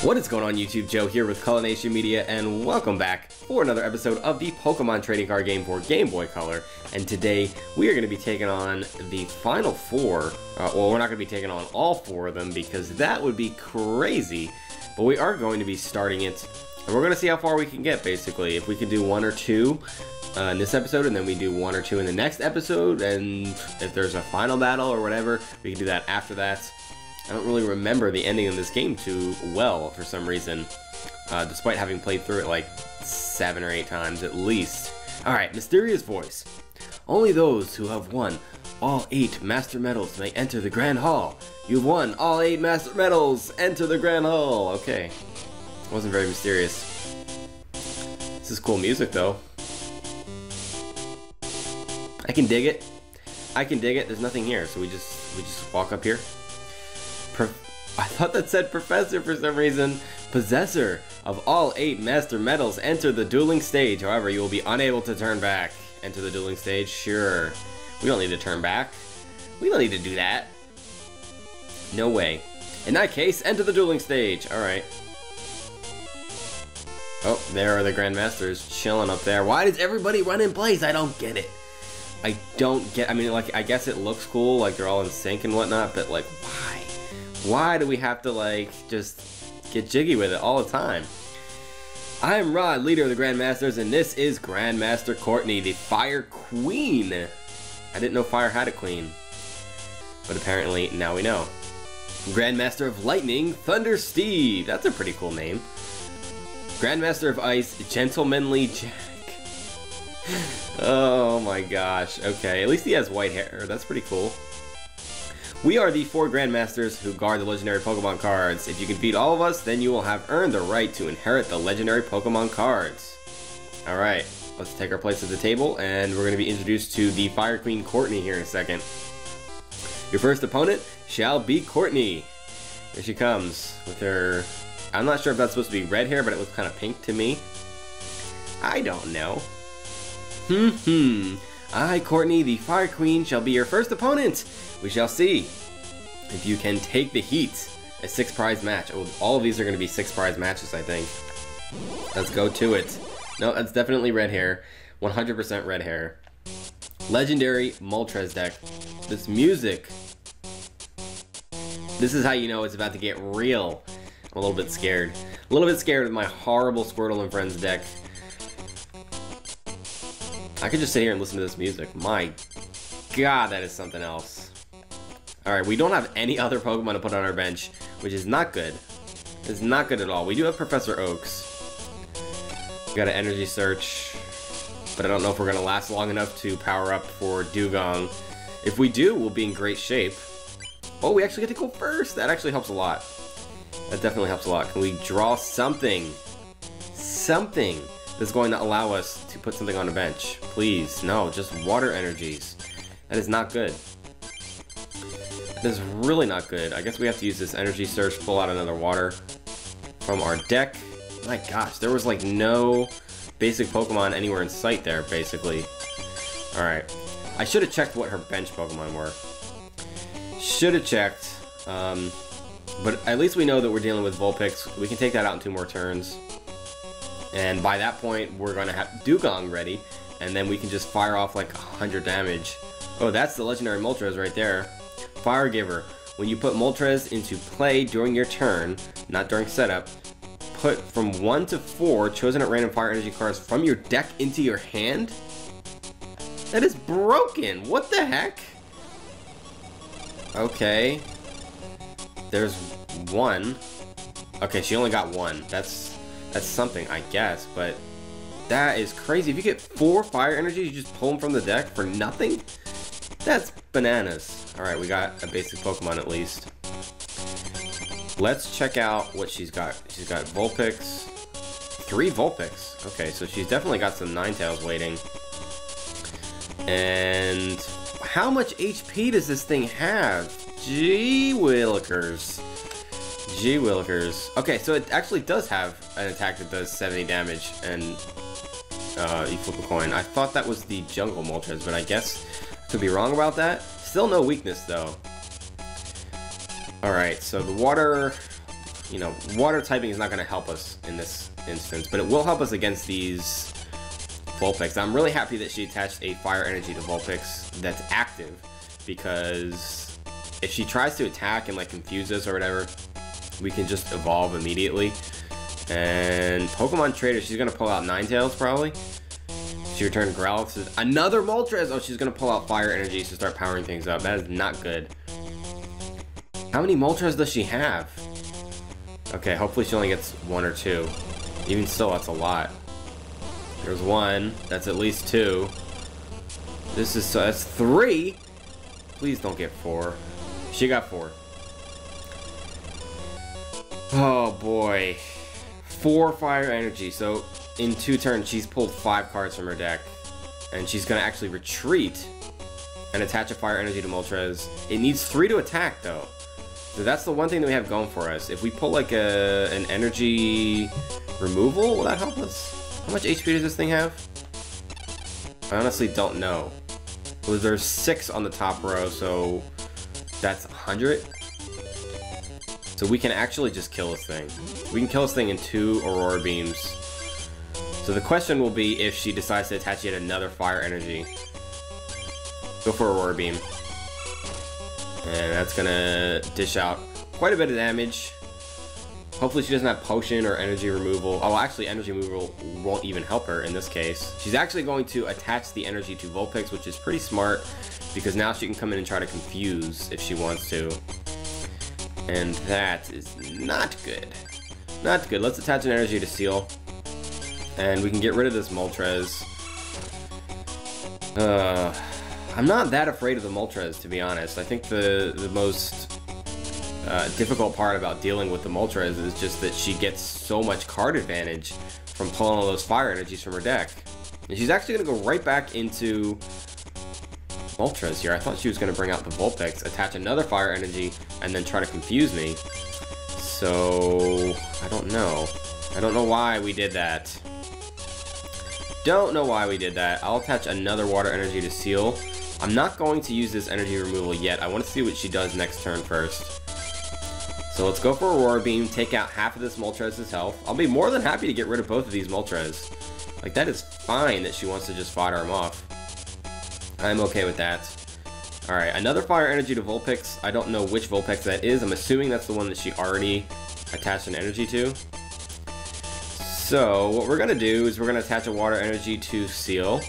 What is going on YouTube? Joe here with Culination Media, and welcome back for another episode of the Pokemon trading card game for Game Boy Color. And today we are going to be taking on the final four. Well, we're not going to be taking on all four of them because that would be crazy. But we are going to be starting it, and we're going to see how far we can get, basically. If we can do one or two in this episode, and then we do one or two in the next episode, and if there's a final battle or whatever, we can do that after that. I don't really remember the ending of this game too well for some reason, despite having played through it like 7 or 8 times at least. Alright, mysterious voice. Only those who have won all 8 Master Medals may enter the Grand Hall. You've won all 8 Master Medals. Enter the Grand Hall. Okay. It wasn't very mysterious. This is cool music though. I can dig it. I can dig it. There's nothing here, so we just walk up here. I thought that said Professor for some reason. Possessor of all 8 Master Medals, enter the dueling stage. However, you will be unable to turn back. Enter the dueling stage? Sure. We don't need to turn back. We don't need to do that. No way. In that case, enter the dueling stage. Alright. Oh, there are the Grandmasters chilling up there. Why does everybody run in place? I don't get it. I don't get... I mean, like, I guess it looks cool, like they're all in sync and whatnot, but, like, why? Why do we have to, like, just get jiggy with it all the time? I am Rod, leader of the Grandmasters, and this is Grandmaster Courtney, the Fire Queen. I didn't know Fire had a queen, but apparently now we know. Grandmaster of Lightning, Thunder Steve. That's a pretty cool name. Grandmaster of Ice, Gentlemanly Jack. Oh my gosh. Okay, at least he has white hair. That's pretty cool. We are the 4 Grandmasters who guard the legendary Pokemon cards. If you can beat all of us, then you will have earned the right to inherit the legendary Pokemon cards. Alright, let's take our place at the table, and we're going to be introduced to the Fire Queen Courtney here in a second. Your first opponent shall be Courtney. Here she comes with her... I'm not sure if that's supposed to be red hair, but it looks kind of pink to me. I don't know. I, Courtney, the Fire Queen, shall be your first opponent. We shall see if you can take the heat. A 6-prize match. Oh, all of these are going to be 6-prize matches, I think. Let's go to it. No, that's definitely red hair. 100% red hair. Legendary Moltres deck. This music. This is how you know it's about to get real. I'm a little bit scared. A little bit scared of my horrible Squirtle and Friends deck. I could just sit here and listen to this music. My God, that is something else. Alright, we don't have any other Pokemon to put on our bench, which is not good. It's not good at all. We do have Professor Oaks. We got an Energy Search, but I don't know if we're going to last long enough to power up for Dugong. If we do, we'll be in great shape. Oh, we actually get to go first. That actually helps a lot. That definitely helps a lot. Can we draw something? Something that's going to allow us to put something on the bench. Please, no, just water energies. That is not good. That is really not good. I guess we have to use this Energy Search, pull out another water from our deck. My gosh, there was like no basic Pokemon anywhere in sight there, basically. Alright. I should have checked what her bench Pokemon were. Should have checked. But at least we know that we're dealing with Vulpix. We can take that out in 2 more turns. And by that point, we're going to have Dugong ready. And then we can just fire off like 100 damage. Oh, that's the legendary Moltres right there. Fire Giver. When you put Moltres into play during your turn, not during setup, put from 1 to 4 chosen at random fire energy cards from your deck into your hand? That is broken. What the heck? Okay. There's 1. Okay, she only got 1. That's something, I guess, but that is crazy. If you get 4 fire energies, you just pull them from the deck for nothing? That's bananas. Alright, we got a basic Pokemon at least. Let's check out what she's got. She's got Vulpix. 3 Vulpix. Okay, so she's definitely got some Ninetales waiting. And how much HP does this thing have? Gee willikers. Gee willikers. Okay, so it actually does have an attack that does 70 damage, and you flip a coin. I thought that was the Jungle Moltres, but I guess I could be wrong about that. Still no weakness, though. Alright, so the water you know, water typing is not going to help us in this instance, but it will help us against these Vulpix. I'm really happy that she attached a fire energy to Vulpix that's active, because if she tries to attack and like confuse us or whatever, we can just evolve immediately. And Pokemon Trader, she's gonna pull out Ninetales probably. She returned Growlithe. Another Moltres! Oh, she's gonna pull out fire energy to start powering things up. That is not good. How many Moltres does she have? Okay, hopefully she only gets 1 or 2. Even still, that's a lot. There's 1. That's at least 2. That's 3. Please don't get 4. She got 4. Oh boy. 4 fire energy. So in 2 turns, she's pulled 5 cards from her deck. And she's gonna actually retreat and attach a fire energy to Moltres. It needs 3 to attack though. So that's the one thing that we have going for us. If we pull like an energy removal, will that help us? How much HP does this thing have? I honestly don't know. Well, there's 6 on the top row, so that's 100. So we can actually just kill this thing. We can kill this thing in 2 Aurora Beams. So the question will be if she decides to attach yet another fire energy. Go for Aurora Beam. And that's gonna dish out quite a bit of damage. Hopefully she doesn't have potion or energy removal. Oh, actually energy removal won't even help her in this case. She's actually going to attach the energy to Vulpix, which is pretty smart, because now she can come in and try to confuse if she wants to. And that is not good. Not good. Let's attach an energy to Seal. And we can get rid of this Moltres. I'm not that afraid of the Moltres, to be honest. I think the most difficult part about dealing with the Moltres is just that she gets so much card advantage from pulling all those fire energies from her deck. And she's actually going to go right back into Moltres here. I thought she was going to bring out the Vulpix, attach another fire energy, and then try to confuse me. So, I don't know. I don't know why we did that. Don't know why we did that. I'll attach another water energy to Seal. I'm not going to use this energy removal yet. I want to see what she does next turn first. So let's go for Aurora Beam, take out half of this Moltres' health. I'll be more than happy to get rid of both of these Moltres. Like, that is fine that she wants to just fodder them off. I'm okay with that. Alright, another fire energy to Vulpix. I don't know which Vulpix that is. I'm assuming that's the one that she already attached an energy to. So, what we're going to do is we're going to attach a water energy to Seal.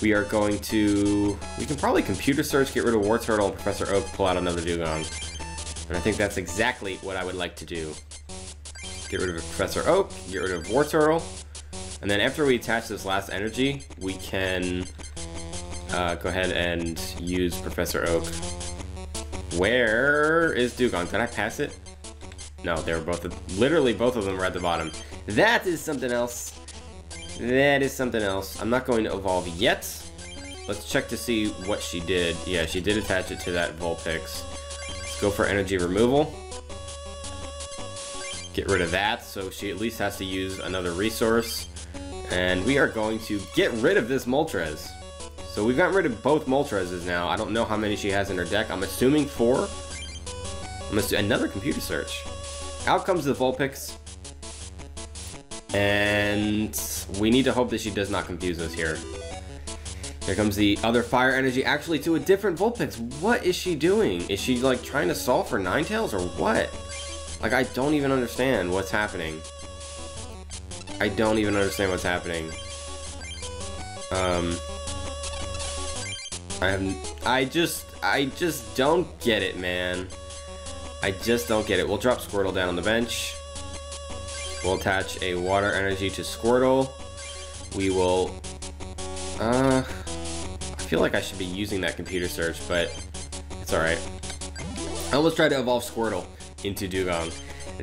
We are going to... We can probably computer search, get rid of Wartortle, and Professor Oak, pull out another Dugong. And I think that's exactly what I would like to do. Get rid of Professor Oak, get rid of Wartortle, and then after we attach this last energy, we can go ahead and use Professor Oak. Where is Dugong? Did I pass it? No, they were both... Literally, both of them were at the bottom. That is something else. That is something else. I'm not going to evolve yet. Let's check to see what she did. Yeah, she did attach it to that Vulpix. Let's go for energy removal. Get rid of that, so she at least has to use another resource. And we are going to get rid of this Moltres. So we've gotten rid of both Moltreses now. I don't know how many she has in her deck. I'm assuming 4. Another computer search. Out comes the Vulpix. And we need to hope that she does not confuse us here. Here comes the other fire energy, actually to a different Vulpix. What is she doing? Is she like trying to solve for Ninetales or what? Like, I don't even understand what's happening. I don't even understand what's happening. I just don't get it, man. I just don't get it. We'll drop Squirtle down on the bench. We'll attach a water energy to Squirtle. We will... I feel like I should be using that computer search, but it's alright. I almost tried to evolve Squirtle into Dugong.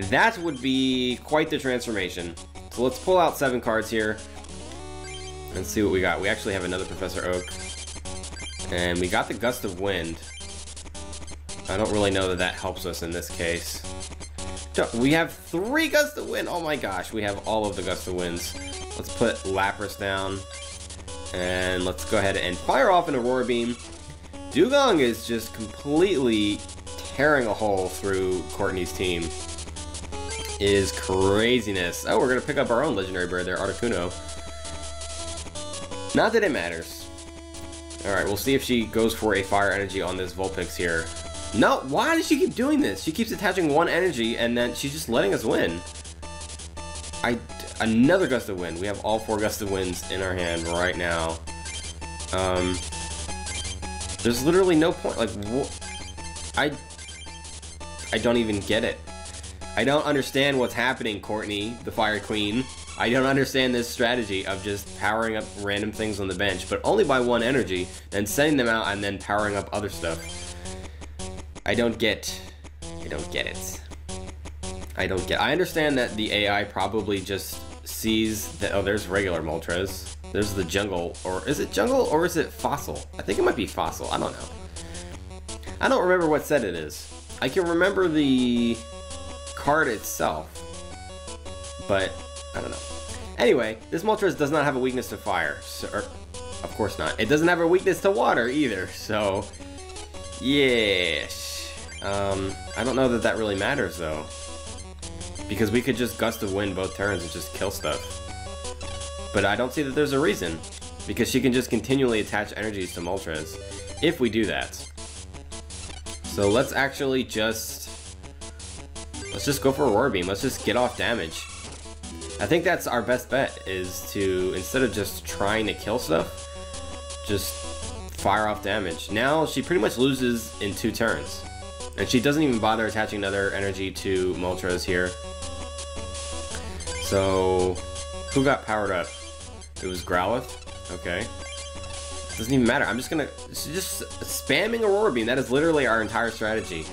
That would be quite the transformation. So let's pull out 7 cards here and see what we got. We actually have another Professor Oak. And we got the Gust of Wind. I don't really know that that helps us in this case. We have 3 Gust of Wind! Oh my gosh, we have all of the Gust of Winds. Let's put Lapras down. And let's go ahead and fire off an Aurora Beam. Dugong is just completely tearing a hole through Courtney's team. is craziness. Oh, we're gonna pick up our own legendary bird there, Articuno. Not that it matters. Alright, we'll see if she goes for a fire energy on this Vulpix here. No, why does she keep doing this? She keeps attaching one energy and then she's just letting us win. Another Gust of Wind. We have all 4 Gust of Winds in our hand right now. There's literally no point. Like, I don't even get it. I don't understand what's happening, Courtney, the Fire Queen. I don't understand this strategy of just powering up random things on the bench, but only by 1 energy, then sending them out and then powering up other stuff. I don't get it. I understand that the AI probably just sees that, oh, there's regular Moltres. There's the jungle, or is it jungle or is it fossil? I think it might be fossil, I don't know. I don't remember what set it is. I can remember the card itself, but I don't know. Anyway, this Moltres does not have a weakness to fire, so, of course not. It doesn't have a weakness to water either, so yeah. I don't know that that really matters though, because we could just Gust of Wind both turns and just kill stuff. But I don't see that there's a reason, because she can just continually attach energies to Moltres if we do that. So let's actually let's just go for Aurora Beam. Let's just get off damage. I think that's our best bet, is to, instead of just trying to kill stuff, just fire off damage. Now she pretty much loses in 2 turns. And she doesn't even bother attaching another energy to Moltres here. So, who got powered up? It was Growlithe? Okay. Doesn't even matter. I'm just gonna, just spamming Aurora Beam. That is literally our entire strategy.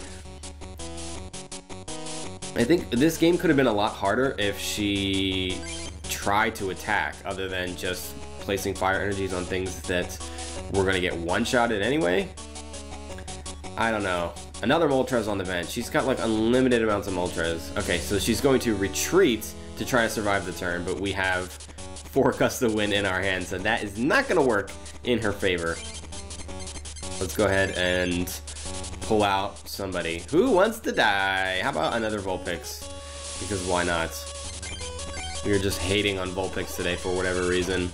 I think this game could have been a lot harder if she tried to attack, other than just placing fire energies on things that we're gonna get one-shotted anyway. I don't know. Another Moltres on the bench. She's got like unlimited amounts of Moltres. Okay, so she's going to retreat to try to survive the turn, but we have 4 Gust of Wind in our hand, so that is not gonna work in her favor. Let's go ahead and pull out somebody. Who wants to die? How about another Vulpix? Because why not? We are just hating on Vulpix today for whatever reason.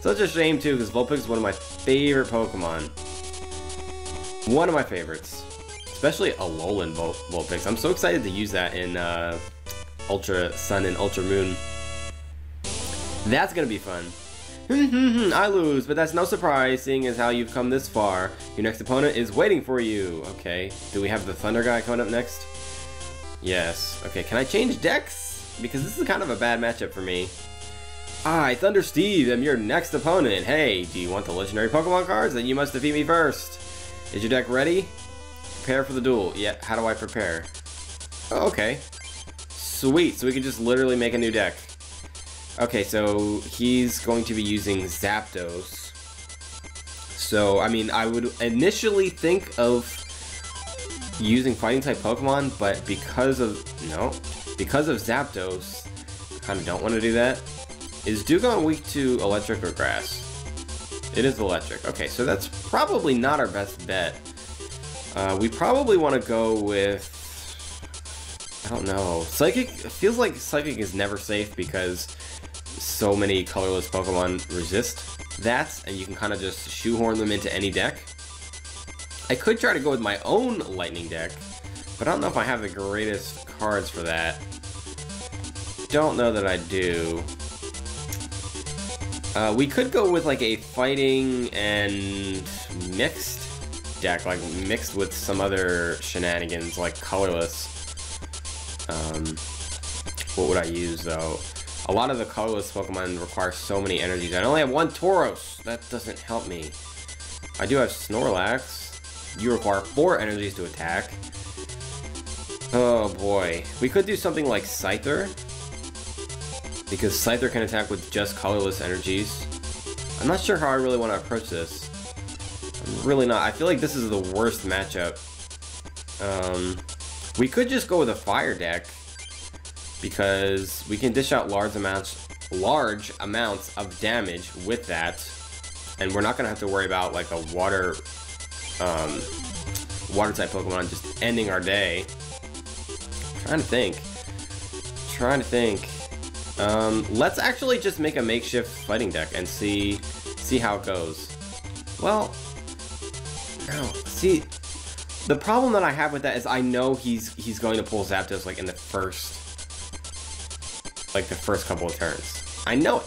Such a shame too, because Vulpix is one of my favorite Pokemon. One of my favorites. Especially Alolan Vulpix. I'm so excited to use that in Ultra Sun and Ultra Moon. That's gonna be fun. I lose, but that's no surprise, seeing as how you've come this far. Your next opponent is waiting for you. Okay, do we have the Thunder guy coming up next? Yes. Okay, can I change decks? Because this is kind of a bad matchup for me. I, Thunder Steve, am your next opponent. Hey, do you want the legendary Pokemon cards? Then you must defeat me first. Is your deck ready? Prepare for the duel. Yeah, how do I prepare? Oh, okay. Sweet, so we can just literally make a new deck. Okay, so he's going to be using Zapdos. So, I mean, I would initially think of using fighting-type Pokemon, but because of Zapdos, I kind of don't want to do that. Is Dugong weak to electric or grass? It is electric. Okay, so that's probably not our best bet. We probably want to go with, I don't know, Psychic. It feels like Psychic is never safe because so many colorless Pokemon resist that, and you can kind of just shoehorn them into any deck. I could try to go with my own Lightning deck, but I don't know if I have the greatest cards for that. Don't know that I do. We could go with like a fighting and mixed deck, like mixed with some other shenanigans, like colorless. What would I use though? A lot of the colorless Pokemon require so many energies. I only have 1 Tauros. That doesn't help me. I do have Snorlax. You require 4 energies to attack. Oh boy. We could do something like Scyther, because Scyther can attack with just colorless energies. I'm not sure how I really want to approach this. I'm really not. I feel like this is the worst matchup. We could just go with a fire deck, because we can dish out large amounts of damage with that, and we're not gonna have to worry about like a water type Pokemon just ending our day. trying to think. Let's actually just make a makeshift fighting deck and see how it goes. Well, no. See, the problem that I have with that is I know he's going to pull Zapdos like in the first couple of turns. I know it.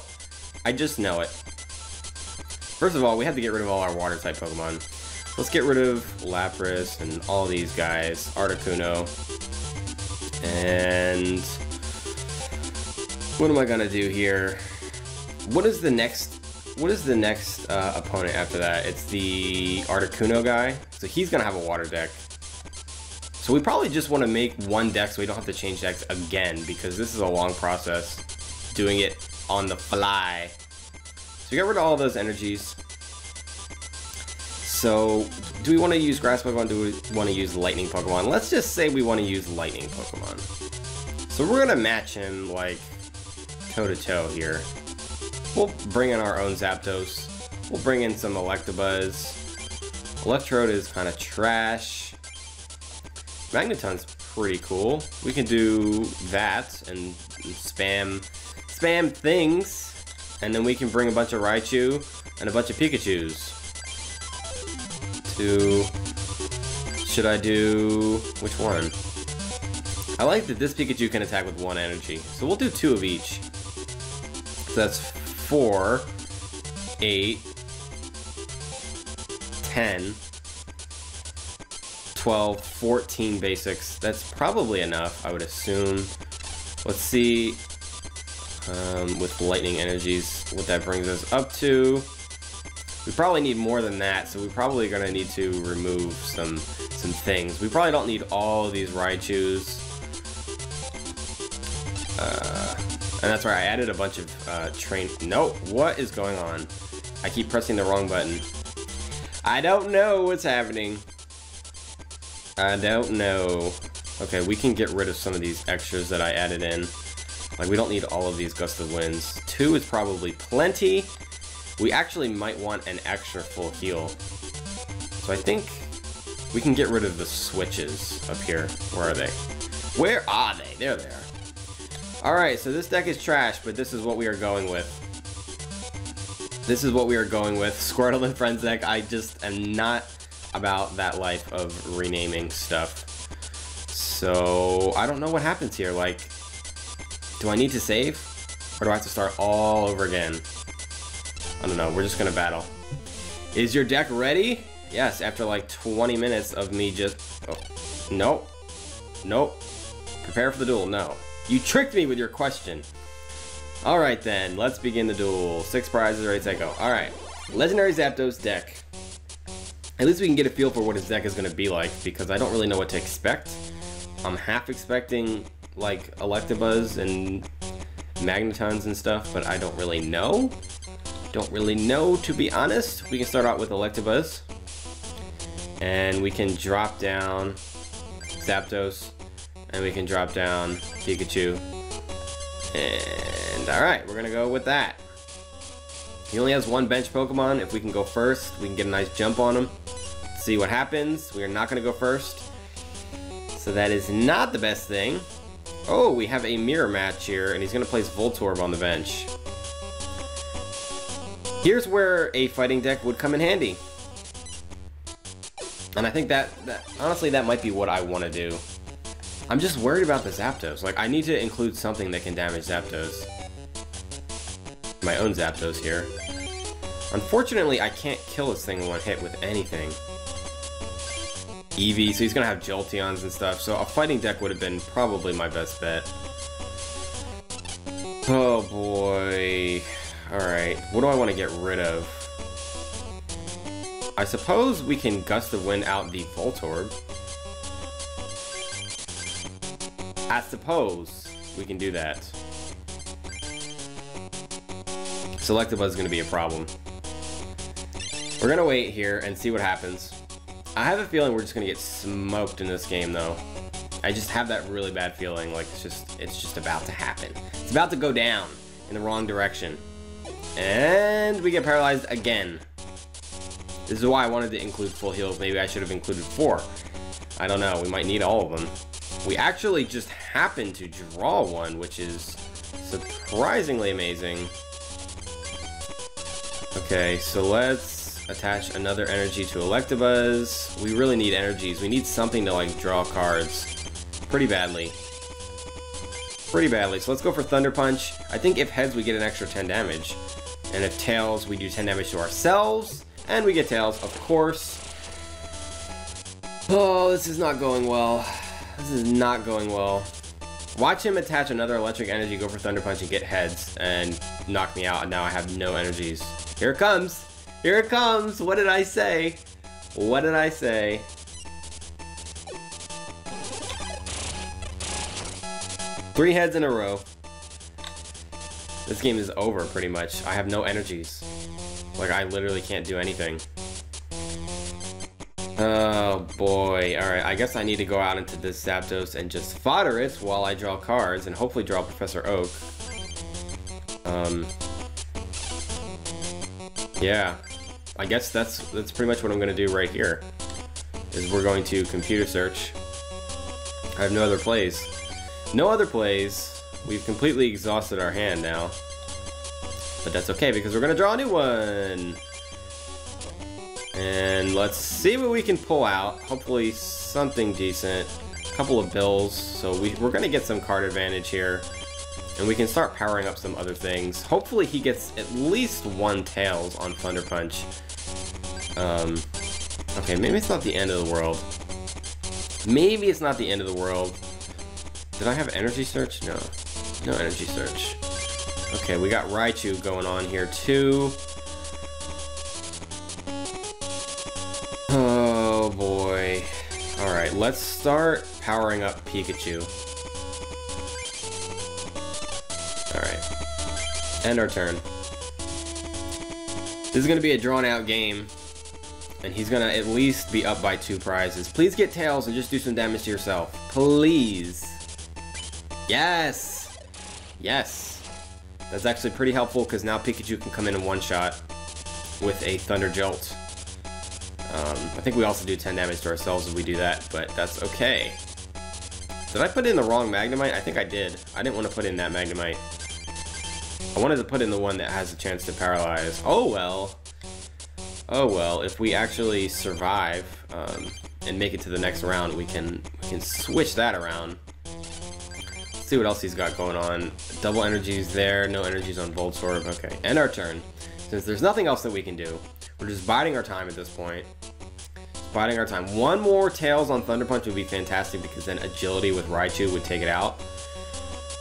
I just know it. First of all, we have to get rid of all our water type Pokemon. Let's get rid of Lapras and all these guys, Articuno, and what am I gonna do here? What is the next opponent after that? It's the Articuno guy, so he's gonna have a water deck. So we probably just want to make one deck so we don't have to change decks again, because this is a long process doing it on the fly. So we got rid of all of those energies. So do we want to use grass Pokemon? Do we want to use lightning Pokemon? Let's just say we want to use lightning Pokemon. So we're gonna match him like toe to toe here. We'll bring in our own Zapdos. We'll bring in some Electabuzz. Electrode is kind of trash. Magneton's pretty cool. We can do that and spam things, and then we can bring a bunch of Raichu and a bunch of Pikachus. Should I do which one? I like that this Pikachu can attack with 1 energy, so we'll do 2 of each. So that's 4, 8, 10, 12, 14 basics. That's probably enough, I would assume. Let's see with lightning energies what that brings us up to. We probably need more than that, so we're probably gonna need to remove some things. We probably don't need all of these Raichus. And that's right, I added a bunch of No, what is going on? I keep pressing the wrong button. I don't know what's happening. I don't know. Okay, we can get rid of some of these extras that I added in. Like, we don't need all of these Gust of Winds. 2 is probably plenty. We actually might want an extra full heal. So I think we can get rid of the switches up here. Where are they? Where are they? There they are. Alright, so this deck is trash, but this is what we are going with. This is what we are going with. Squirtle and Friends deck. I just am not about that life of renaming stuff. So I don't know what happens here. Like, do I need to save? Or do I have to start all over again? I don't know, we're just gonna battle. Is your deck ready? Yes, after like 20 minutes of me just... Oh, nope. Nope. Prepare for the duel, no. You tricked me with your question. Alright then, let's begin the duel. 6 prizes, ready, set, go. Alright, Legendary Zapdos deck. At least we can get a feel for what his deck is gonna be like, because I don't really know what to expect. I'm half expecting, like, Electabuzz and Magnetons and stuff, but I don't really know. Don't really know, to be honest. We can start out with Electabuzz, and we can drop down Zapdos, and we can drop down Pikachu, and alright, we're gonna go with that. He only has 1 bench Pokemon. If we can go first, we can get a nice jump on him. See what happens. We are not gonna go first, so that is not the best thing. Oh, we have a mirror match here, and he's gonna place Voltorb on the bench. Here's where a fighting deck would come in handy. And I think that honestly, that might be what I want to do. I'm just worried about the Zapdos. Like, I need to include something that can damage Zapdos. My own Zapdos here. Unfortunately, I can't kill this thing in 1 hit with anything. Eevee, so he's gonna have Jolteons and stuff, so a fighting deck would have been probably my best bet. Oh boy. Alright, what do I want to get rid of? I suppose we can Gust of Wind out the Voltorb. I suppose we can do that. Electabuzz is going to be a problem. We're going to wait here and see what happens. I have a feeling we're just going to get smoked in this game, though. I just have that really bad feeling, like it's just about to happen. It's about to go down in the wrong direction. And we get paralyzed again. This is why I wanted to include full heals. Maybe I should have included 4. I don't know. We might need all of them. We actually just happened to draw one, which is surprisingly amazing. Okay, so let's attach another energy to Electabuzz. We really need energies. We need something to like draw cards pretty badly. Pretty badly. So let's go for Thunder Punch. I think if heads we get an extra 10 damage. And if tails we do 10 damage to ourselves. And we get tails, of course. Oh, this is not going well. This is not going well. Watch him attach another electric energy, go for Thunder Punch, and get heads, and knock me out, and now I have no energies. Here it comes! Here it comes! What did I say? What did I say? Three heads in a row. This game is over, pretty much. I have no energies. Like, I literally can't do anything. Oh boy, alright, I guess I need to go out into this Zapdos and just fodder it while I draw cards and hopefully draw Professor Oak. Yeah, I guess that's pretty much what I'm gonna do right here. Is we're going to computer search. I have no other plays. No other plays. We've completely exhausted our hand now. But that's okay because we're gonna draw a new one. And let's see what we can pull out. Hopefully something decent. A couple of bills. So we're going to get some card advantage here. And we can start powering up some other things. Hopefully he gets at least one tails on Thunder Punch. Okay, maybe it's not the end of the world. Maybe it's not the end of the world. Did I have energy search? No. No energy search. Okay, we got Raichu going on here too. Oh boy. Alright, let's start powering up Pikachu. Alright. End our turn. This is going to be a drawn out game. And he's going to at least be up by 2 prizes. Please get tails and just do some damage to yourself. Please. Yes! Yes! That's actually pretty helpful because now Pikachu can come in one shot with a Thunder Jolt. I think we also do 10 damage to ourselves if we do that, but that's okay. Did I put in the wrong Magnemite? I think I did. I didn't want to put in that Magnemite. I wanted to put in the one that has a chance to paralyze. Oh well. Oh well, if we actually survive and make it to the next round, we can switch that around. Let's see what else he's got going on. Double energies there, no energies on Voltorb. Okay, end our turn. Since there's nothing else that we can do, we're just biding our time at this point. Just biding our time. One more tails on Thunder Punch would be fantastic because then agility with Raichu would take it out.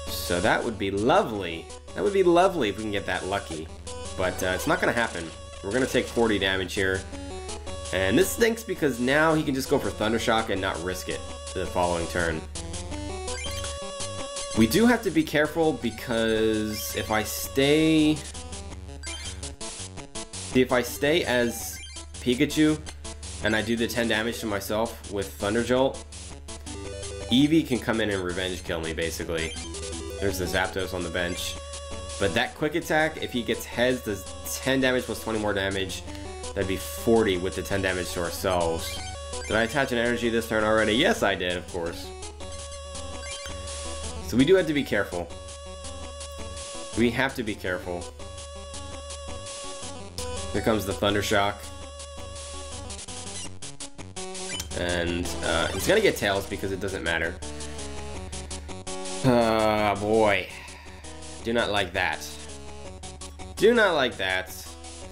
So that would be lovely. That would be lovely if we can get that lucky. But it's not going to happen. We're going to take 40 damage here. And this stinks because now he can just go for Thunder Shock and not risk it the following turn. We do have to be careful because if I stay as Pikachu and I do the 10 damage to myself with Thunder Jolt, Eevee can come in and revenge kill me basically. There's the Zapdos on the bench. But that quick attack, if he gets heads, does 10 damage plus 20 more damage. That'd be 40 with the 10 damage to ourselves. Did I attach an energy this turn already? Yes, I did, of course. So we do have to be careful. We have to be careful. Here comes the Thunder Shock. And he's gonna get tails because it doesn't matter. Boy. Do not like that. Do not like that.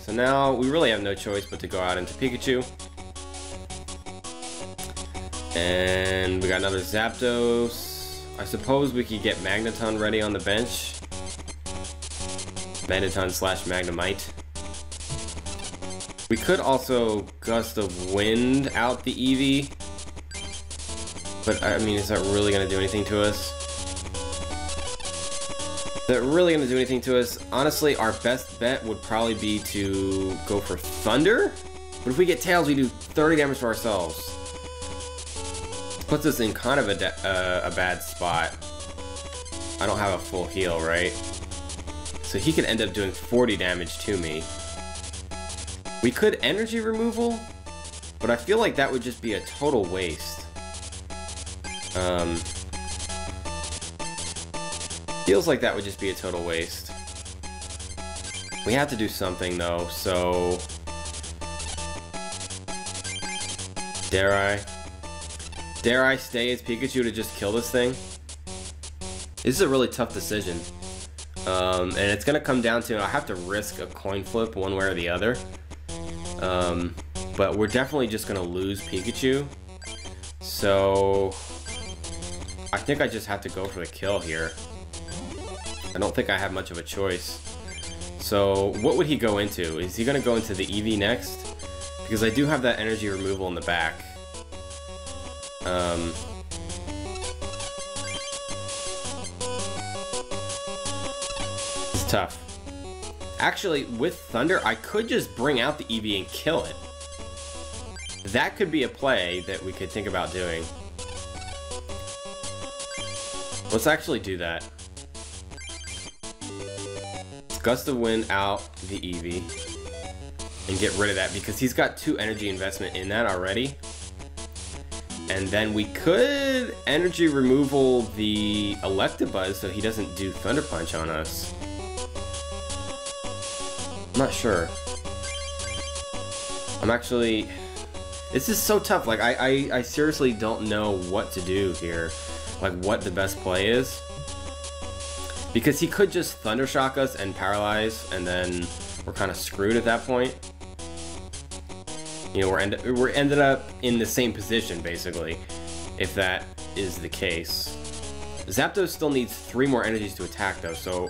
So now we really have no choice but to go out into Pikachu. And we got another Zapdos. I suppose we could get Magneton ready on the bench. Magneton slash Magnemite. We could also Gust of Wind out the Eevee. But I mean, is that really going to do anything to us? Is that really going to do anything to us? Honestly, our best bet would probably be to go for Thunder. But if we get Tails, we do 30 damage to ourselves. Puts us in kind of a bad spot. I don't have a full heal, right? So he could end up doing 40 damage to me. We could energy removal, but I feel like that would just be a total waste. Feels like that would just be a total waste. We have to do something though, so... Dare I? Dare I stay as Pikachu to just kill this thing? This is a really tough decision. And it's gonna come down to, I have to risk a coin flip one way or the other. But we're definitely just gonna lose Pikachu. So... I think I just have to go for the kill here. I don't think I have much of a choice. So, what would he go into? Is he gonna go into the Eevee next? Because I do have that energy removal in the back. It's tough. Actually, with Thunder, I could just bring out the Eevee and kill it. That could be a play that we could think about doing. Let's actually do that. Gust of Wind out the Eevee and get rid of that because he's got 2 energy investment in that already. And then we could energy removal the Electabuzz so he doesn't do Thunder Punch on us. I'm not sure. I'm actually... This is so tough. Like, I seriously don't know what to do here. Like, what the best play is. Because he could just Thunder Shock us and paralyze, and then we're kind of screwed at that point. You know, we're ended up in the same position, basically, if that is the case. Zapdos still needs 3 more energies to attack, though, so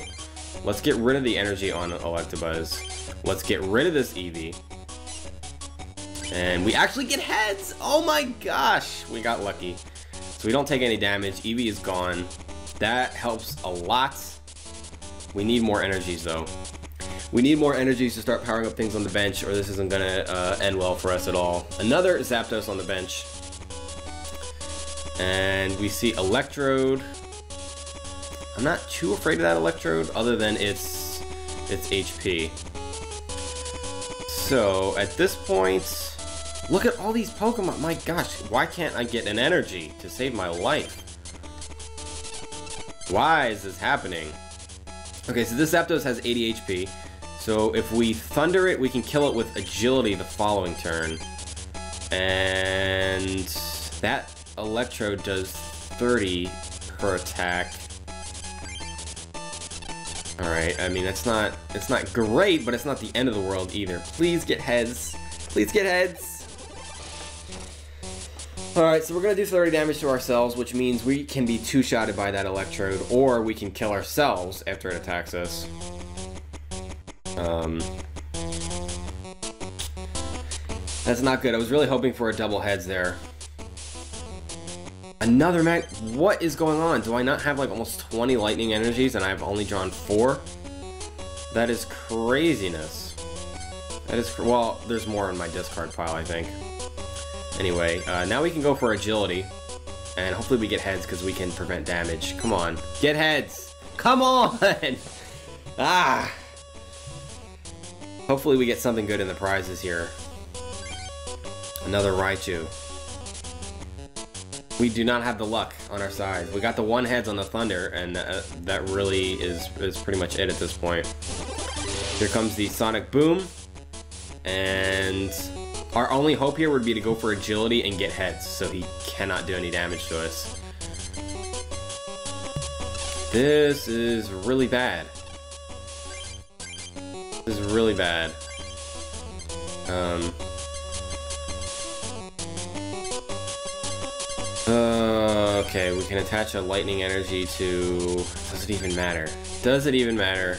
let's get rid of the energy on Electabuzz. Let's get rid of this Eevee. And we actually get heads! Oh my gosh! We got lucky. So we don't take any damage. Eevee is gone. That helps a lot. We need more energies, though. We need more energies to start powering up things on the bench, or this isn't gonna end well for us at all. Another Zapdos on the bench. And we see Electrode. I'm not too afraid of that Electrode, other than its HP. So, at this point, look at all these Pokemon. My gosh, why can't I get an energy to save my life? Why is this happening? Okay, so this Zapdos has 80 HP. So if we Thunder it, we can kill it with Agility the following turn. And that Electrode does 30 per attack. Alright, I mean, it's not great, but it's not the end of the world either. Please get heads. Please get heads. Alright, so we're going to do 30 damage to ourselves, which means we can be 2-shotted by that Electrode, or we can kill ourselves after it attacks us. That's not good. I was really hoping for a double heads there. Another mag... What is going on? Do I not have like almost 20 lightning energies and I've only drawn 4? That is craziness. That is... Well, there's more in my discard pile, I think. Anyway, now we can go for Agility. And hopefully we get heads because we can prevent damage. Come on. Get heads! Come on! Ah! Hopefully we get something good in the prizes here. Another Raichu. We do not have the luck on our side. We got the 1 heads on the Thunder, and that really is pretty much it at this point. Here comes the Sonic Boom. And our only hope here would be to go for Agility and get heads, so he cannot do any damage to us. This is really bad. This is really bad. Okay, we can attach a lightning energy to... Does it even matter? Does it even matter?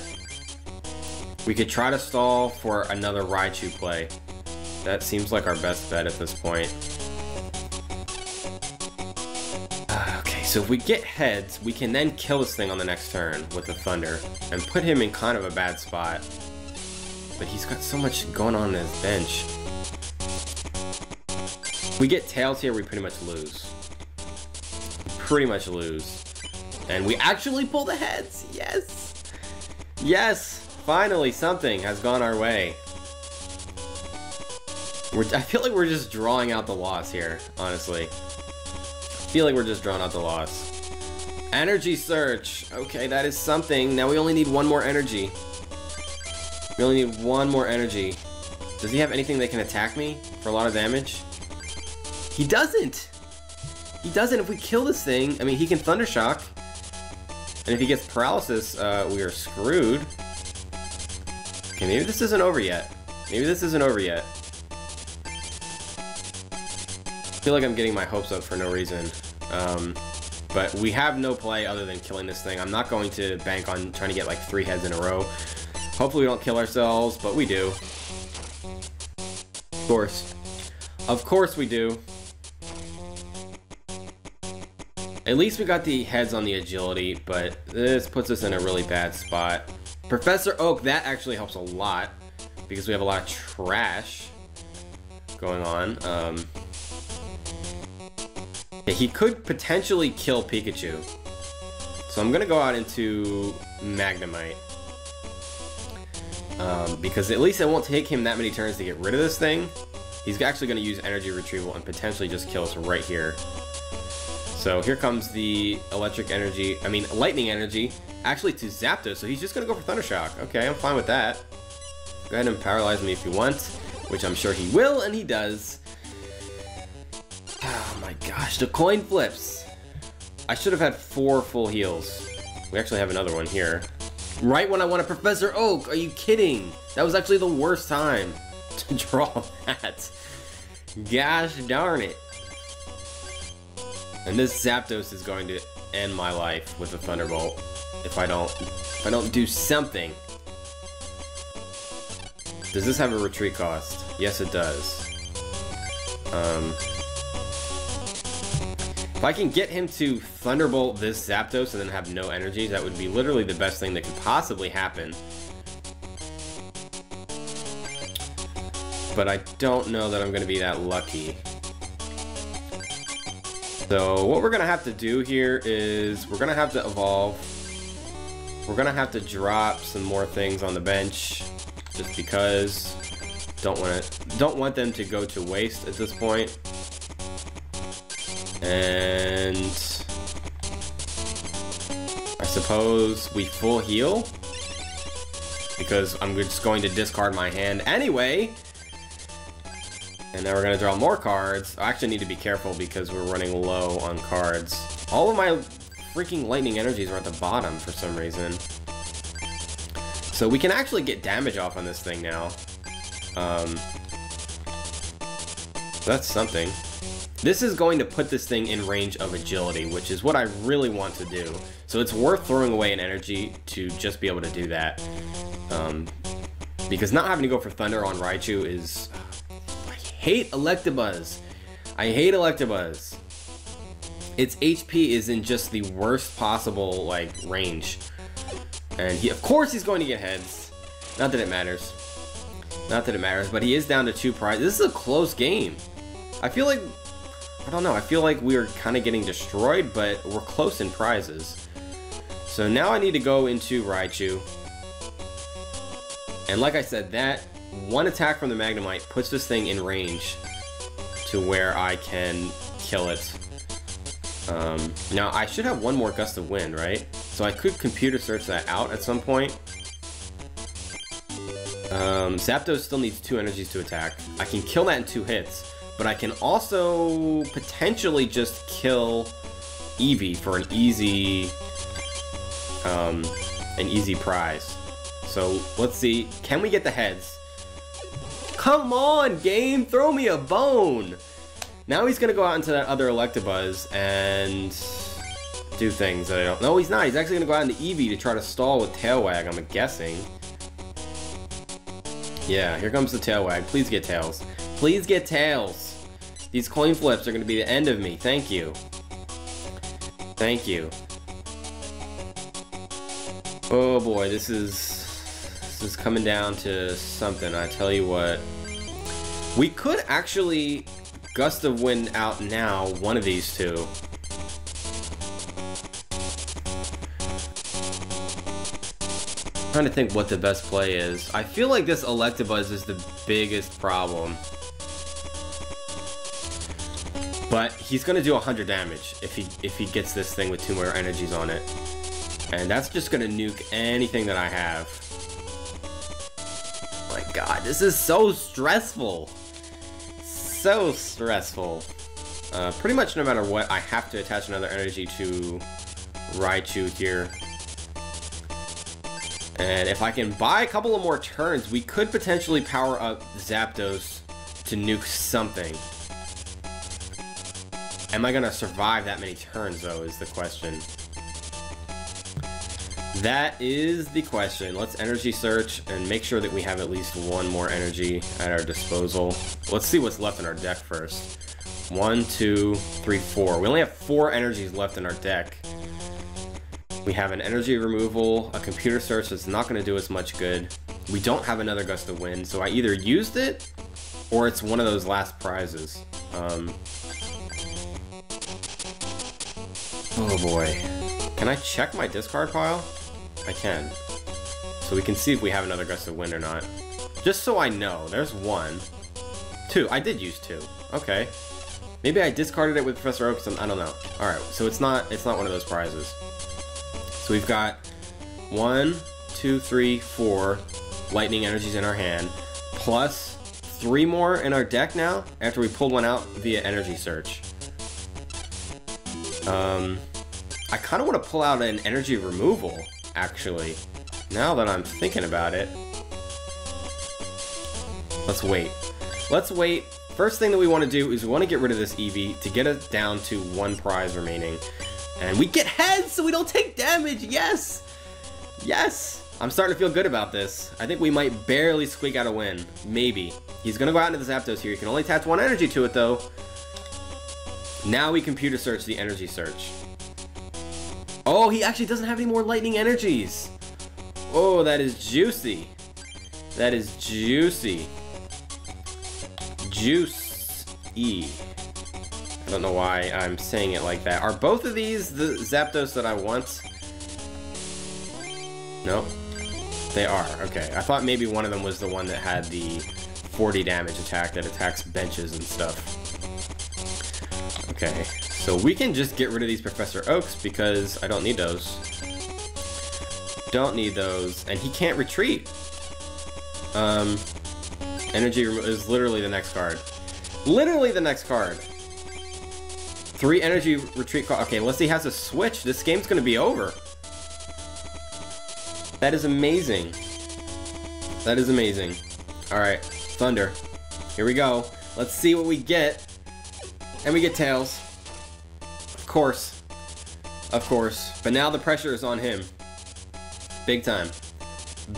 We could try to stall for another Raichu play. That seems like our best bet at this point. Okay, so if we get heads, we can then kill this thing on the next turn with the Thunder and put him in kind of a bad spot. But he's got so much going on his bench. If we get Tails here, we pretty much lose. Pretty much lose. And we actually pull the heads! Yes! Yes! Finally, something has gone our way. I feel like we're just drawing out the loss here, honestly. I feel like we're just drawing out the loss. Energy search. Okay, that is something. Now we only need one more energy. We only need one more energy. Does he have anything that can attack me for a lot of damage? He doesn't! He doesn't. If we kill this thing, I mean, he can Thunder Shock. And if he gets paralysis, we are screwed. Okay, maybe this isn't over yet. Maybe this isn't over yet. I feel like I'm getting my hopes up for no reason. But we have no play other than killing this thing. I'm not going to bank on trying to get like 3 heads in a row. Hopefully we don't kill ourselves, but we do. Of course. Of course we do. At least we got the heads on the agility, but this puts us in a really bad spot. Professor Oak, that actually helps a lot because we have a lot of trash going on. Yeah, he could potentially kill Pikachu. So I'm gonna go out into Magnemite. Because at least it won't take him that many turns to get rid of this thing. He's actually gonna use energy retrieval and potentially just kill us right here. So here comes the lightning energy, actually to Zapdos, so he's just gonna go for Thunder Shock. Okay, I'm fine with that. Go ahead and paralyze me if you want, which I'm sure he will, and he does. Oh my gosh, the coin flips. I should have had 4 full heals. We actually have another one here. Right when I wanted Professor Oak, are you kidding? That was actually the worst time to draw that. Gosh darn it. And this Zapdos is going to end my life with a Thunderbolt if I don't do something. Does this have a retreat cost? Yes, it does. If I can get him to Thunderbolt this Zapdos and then have no energy, that would be literally the best thing that could possibly happen. But I don't know that I'm going to be that lucky. So what we're going to have to do here is we're going to have to evolve. We're going to have to drop some more things on the bench just because don't want them to go to waste at this point. And I suppose we full heal because I'm just going to discard my hand anyway. And then we're gonna draw more cards. I actually need to be careful because we're running low on cards. All of my freaking lightning energies are at the bottom for some reason. So we can actually get damage off on this thing now. That's something. This is going to put this thing in range of agility, which is what I really want to do. So it's worth throwing away an energy to just be able to do that. Because not having to go for Thunder on Raichu is... I hate Electabuzz. I hate Electabuzz. Its HP is in just the worst possible, like, range. And of course he's going to get heads. Not that it matters. Not that it matters, but he is down to 2 prizes. This is a close game. I feel like... I don't know, I feel like we are kind of getting destroyed, but we're close in prizes. So now I need to go into Raichu. And like I said, that one attack from the Magnemite puts this thing in range to where I can kill it. Now, I should have one more Gust of Wind, right? So I could computer search that out at some point. Zapdos still needs 2 energies to attack. I can kill that in 2 hits. But I can also potentially just kill Eevee for an easy prize. So let's see, can we get the heads? Come on, game, throw me a bone! Now he's gonna go out into that other Electabuzz and do things that I don't... No, he's not. He's actually gonna go out into Eevee to try to stall with Tail Wag, I'm guessing. Yeah, here comes the Tail Wag. Please get Tails. Please get Tails. These coin flips are going to be the end of me. Thank you. Thank you. Oh boy, this is coming down to something, I tell you what. We could actually Gust of Wind out now, one of these two. I'm trying to think what the best play is. I feel like this Electabuzz is the biggest problem. But he's gonna do 100 damage if he gets this thing with 2 more energies on it. And that's just gonna nuke anything that I have. My god, this is so stressful. So stressful. Pretty much no matter what, I have to attach another energy to Raichu here. And if I can buy a couple of more turns, we could potentially power up Zapdos to nuke something. Am I gonna survive that many turns, though, is the question. That is the question. Let's energy search and make sure that we have at least 1 more energy at our disposal. Let's see what's left in our deck first. 1, 2, 3, 4. We only have 4 energies left in our deck. We have an energy removal, a computer search that's not going to do us much good. We don't have another gust of wind, so I either used it or it's one of those last prizes. Oh boy. Can I check my discard pile? I can. So we can see if we have another gust of wind or not. Just so I know, there's 1. 2. I did use 2. Okay. Maybe I discarded it with Professor Oak. I don't know. Alright, so it's not one of those prizes. So we've got 1, 2, 3, 4 lightning energies in our hand, plus 3 more in our deck now after we pulled one out via energy search. I kind of want to pull out an energy removal, actually, now that I'm thinking about it. Let's wait. Let's wait. First thing that we want to do is we want to get rid of this Eevee to get us down to 1 prize remaining. And we get heads so we don't take damage! Yes! Yes! I'm starting to feel good about this. I think we might barely squeak out a win. Maybe. He's gonna go out into the Zapdos here. You can only attach 1 energy to it, though. Now we computer search the energy search. Oh, he actually doesn't have any more lightning energies! Oh, that is juicy. That is juicy. Juice-y. I don't know why I'm saying it like that. Are both of these the Zapdos that I want? Nope. They are. Okay. I thought maybe one of them was the one that had the 40 damage attack that attacks benches and stuff. Okay. So we can just get rid of these Professor Oaks because I don't need those. Don't need those. And he can't retreat. Energy is literally the next card. Literally the next card. 3 energy retreat card. Okay, unless he has a switch, this game's gonna be over. That is amazing. That is amazing. Alright, Thunder. Here we go. Let's see what we get. And we get Tails. Of course. Of course. But now the pressure is on him. Big time.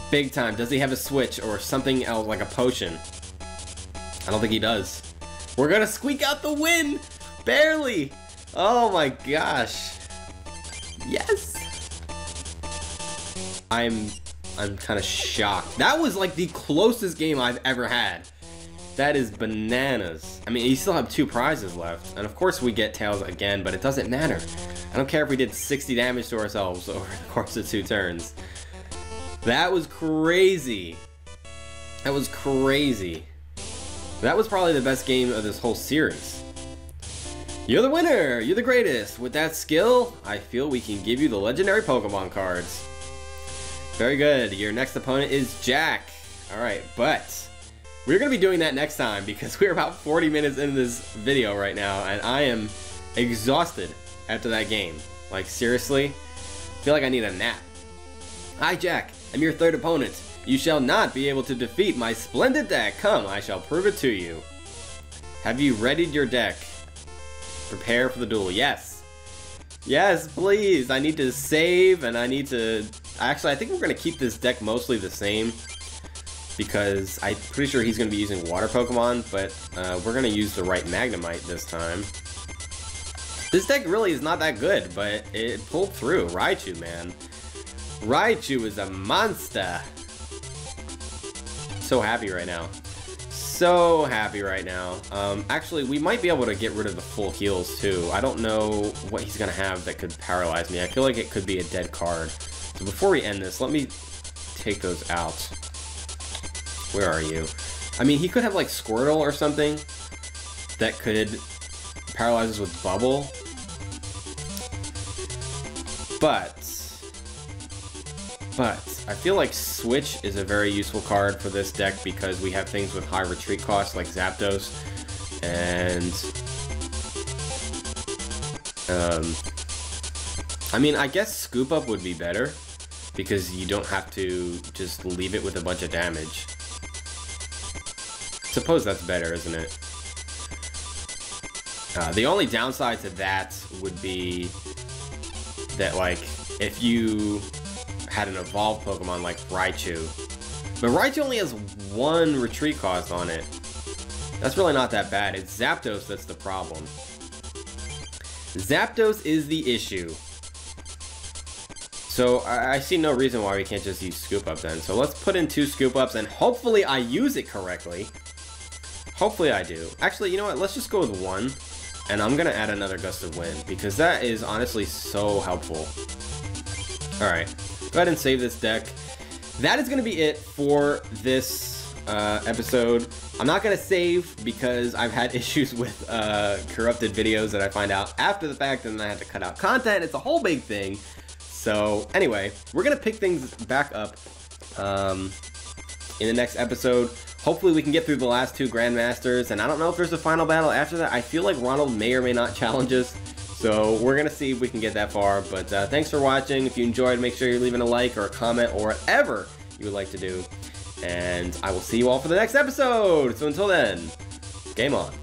Big time. Does he have a switch or something else like a potion? I don't think he does. We're gonna squeak out the win! Barely! Oh my gosh. Yes! I'm kind of shocked. That was like the closest game I've ever had. That is bananas. I mean, you still have 2 prizes left. And of course we get Tails again, but it doesn't matter. I don't care if we did 60 damage to ourselves over the course of 2 turns. That was crazy. That was crazy. That was probably the best game of this whole series. You're the winner! You're the greatest! With that skill, I feel we can give you the legendary Pokemon cards. Very good. Your next opponent is Jack. Alright, but we're going to be doing that next time because we're about 40 minutes into this video right now and I am exhausted after that game. Like, seriously? I feel like I need a nap. Hi, Jack. I'm your 3rd opponent. You shall not be able to defeat my splendid deck. Come, I shall prove it to you. Have you readied your deck? Prepare for the duel. Yes. Yes, please. I need to save and I need to... Actually, I think we're going to keep this deck mostly the same because I'm pretty sure he's going to be using water Pokemon, but we're going to use the right Magnemite this time. This deck really is not that good, but it pulled through. Raichu, man. Raichu is a monster. So happy right now. So happy right now. Actually, we might be able to get rid of the full heals too. I don't know what he's gonna have that could paralyze me. I feel like it could be a dead card. So before we end this, let me take those out. Where are you? I mean, he could have like Squirtle or something that could paralyzes with Bubble. But I feel like Switch is a very useful card for this deck because we have things with high retreat costs like Zapdos, and I mean, I guess Scoop Up would be better because you don't have to just leave it with a bunch of damage. Suppose that's better, isn't it? The only downside to that would be that, like, if you had an evolved Pokemon like Raichu, but Raichu only has 1 retreat cost on it. That's really not that bad. It's Zapdos that's the problem. Zapdos is the issue. So I see no reason why we can't just use Scoop Up then. So let's put in 2 Scoop Ups, and hopefully I use it correctly. Hopefully I do. Actually, you know what? Let's just go with 1. And I'm going to add another Gust of Wind, because that is honestly so helpful. Alright. Go ahead and save this deck. That is going to be it for this episode. I'm not going to save because I've had issues with corrupted videos that I find out after the fact, and then I had to cut out content. It's a whole big thing. So anyway, we're going to pick things back up in the next episode. Hopefully we can get through the last 2 Grandmasters, and I don't know if there's a final battle after that. I feel like Ronald may or may not challenge us, so we're going to see if we can get that far. But thanks for watching. If you enjoyed, make sure you're leaving a like or a comment or whatever you would like to do. And I will see you all for the next episode. So until then, game on.